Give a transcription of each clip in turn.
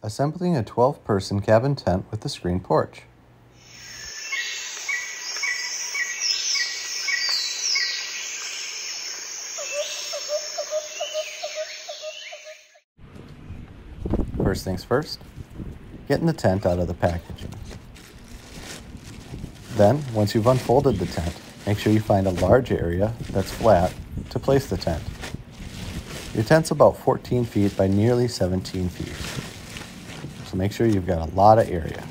Assembling a 12-person cabin tent with a screen porch. First things first, getting the tent out of the packaging. Then, once you've unfolded the tent, make sure you find a large area that's flat to place the tent. Your tent's about 14 feet by nearly 17 feet. So make sure you've got a lot of area.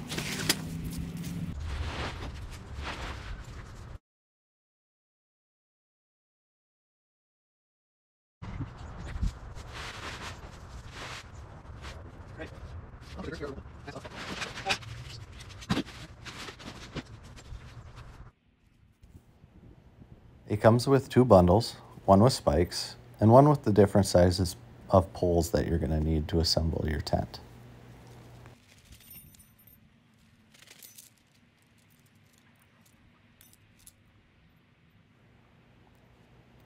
It comes with 2 bundles, one with spikes, and one with the different sizes of poles that you're going to need to assemble your tent.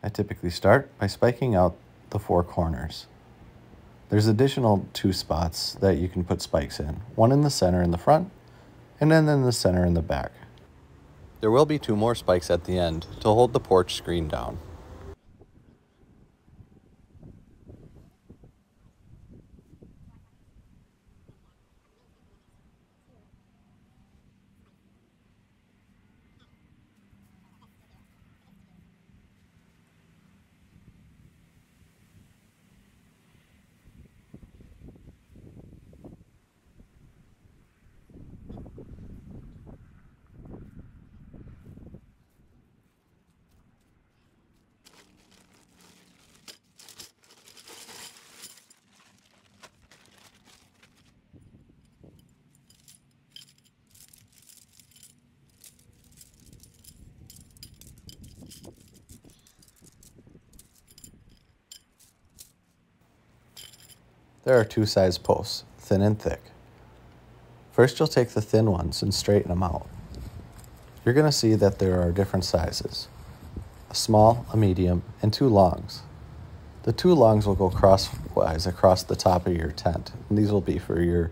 I typically start by spiking out the 4 corners. There's additional 2 spots that you can put spikes in, one in the center in the front, and then in the center in the back. There will be 2 more spikes at the end to hold the porch screen down. There are 2 size posts, thin and thick. First, you'll take the thin ones and straighten them out. You're going to see that there are different sizes, a small, a medium, and 2 longs. The 2 longs will go crosswise across the top of your tent, and these will be for your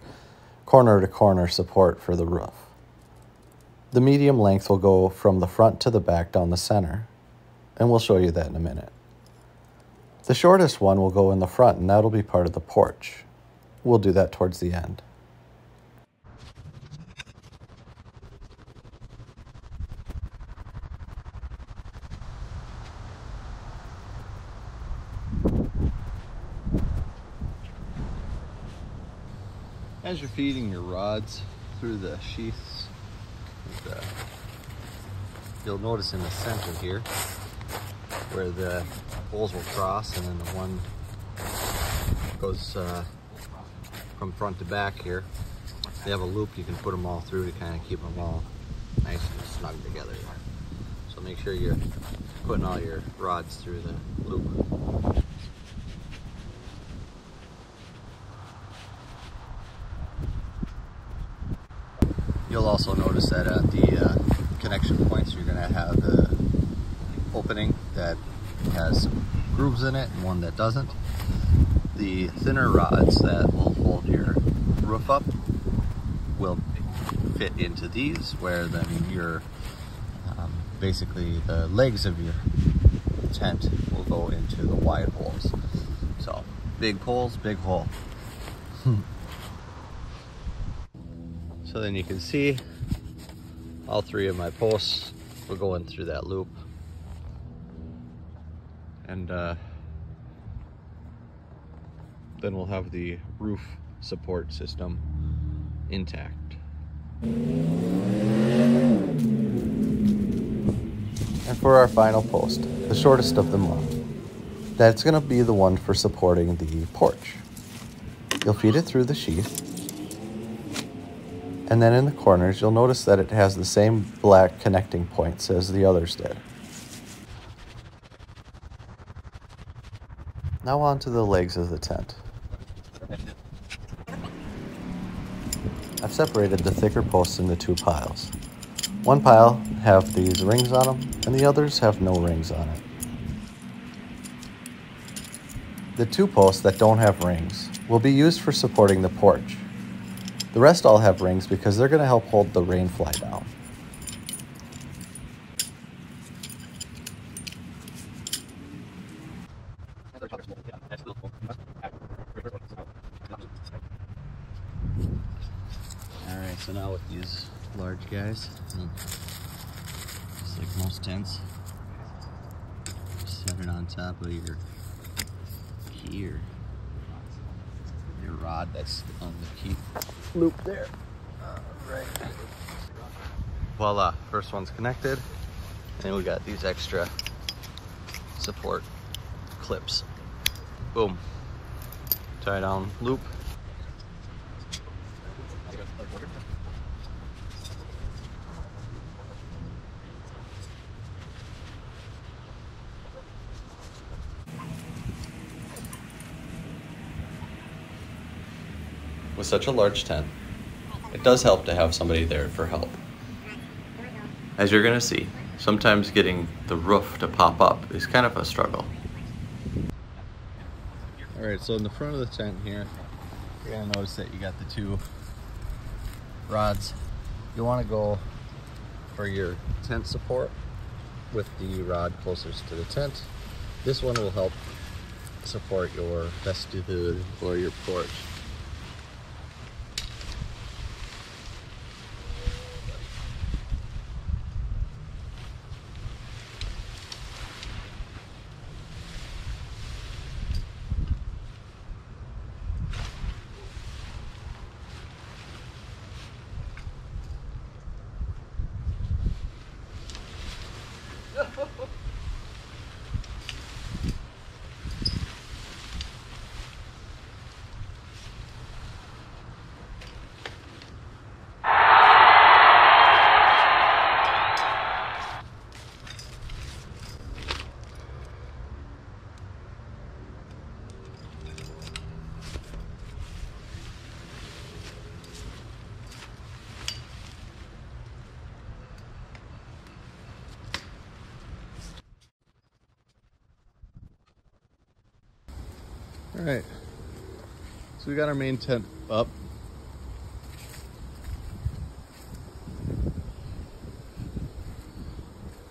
corner-to-corner support for the roof. The medium length will go from the front to the back down the center, and we'll show you that in a minute. The shortest one will go in the front, and that'll be part of the porch. We'll do that towards the end. As you're feeding your rods through the sheaths, you'll notice in the center here where the poles will cross, and then the one goes from front to back here. They have a loop you can put them all through to kind of keep them all nice and snug together. So make sure you're putting all your rods through the loop. You'll also notice that at the connection points you're going to have the opening that has some grooves in it and one that doesn't. The thinner rods that will hold your roof up will fit into these, where then your basically the legs of your tent will go into the wide holes. So big poles, big hole. So then you can see all 3 of my posts were going through that loop. And then we'll have the roof support system intact. And for our final post, the shortest of them all, that's going to be the one for supporting the porch. You'll feed it through the sheath, and then in the corners you'll notice that it has the same black connecting points as the others did. Now on to the legs of the tent. I've separated the thicker posts into 2 piles. One pile have these rings on them, and the others have no rings on it. The 2 posts that don't have rings will be used for supporting the porch. The rest all have rings because they're going to help hold the rain fly down. Alright, so now with these large guys, just like most tents, set it on top of your key or your rod that's on the key loop there. Alright. Voila, first one's connected. And we got these extra support clips. Boom. Tie down loop. With such a large tent, it does help to have somebody there for help. As you're gonna see, sometimes getting the roof to pop up is kind of a struggle. Alright, so in the front of the tent here, you're gonna notice that you got the two rods. You wanna go for your tent support with the rod closest to the tent. This one will help support your vestibule or your porch. All right, so we got our main tent up.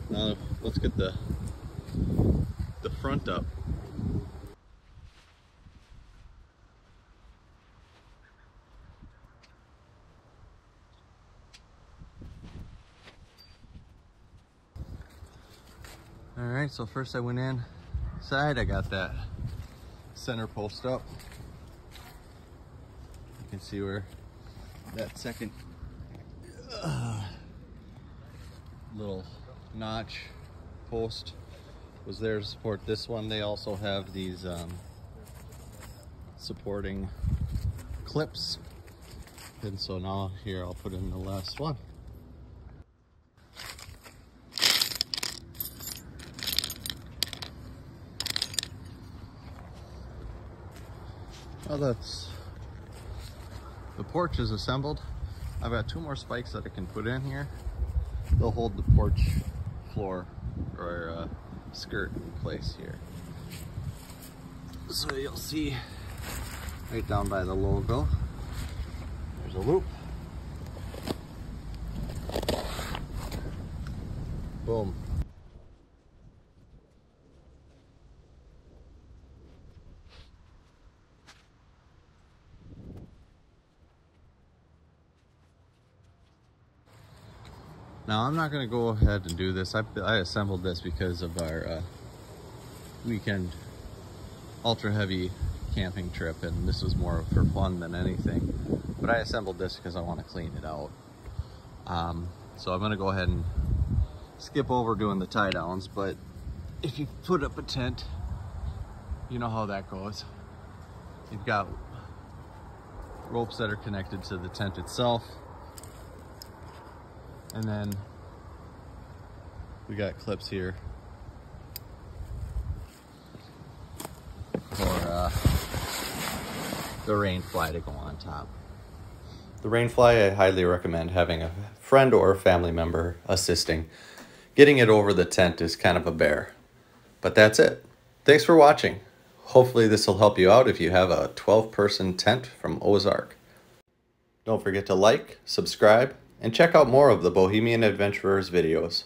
Now let's get the front up. All right, so first I went inside, I got that center post up. You can see where that second little notch post was there to support this one. They also have these supporting clips, and so now here I'll put in the last one. Well, the porch is assembled. I've got two more spikes that I can put in here. They'll hold the porch floor or skirt in place here. So you'll see right down by the logo, there's a loop. Boom. Now I'm not going to go ahead and do this. I assembled this because of our weekend ultra heavy camping trip, and this was more for fun than anything. But I assembled this because I want to clean it out. So I'm going to go ahead and skip over doing the tie downs, but if you put up a tent, you know how that goes. You've got ropes that are connected to the tent itself. And then we got clips here for the rain fly to go on top. The rain fly, I highly recommend having a friend or a family member assisting. Getting it over the tent is kind of a bear. But that's it. Thanks for watching. Hopefully this will help you out if you have a 12-person tent from Ozark. Don't forget to like, subscribe, and check out more of the Bohemian Adventurers videos.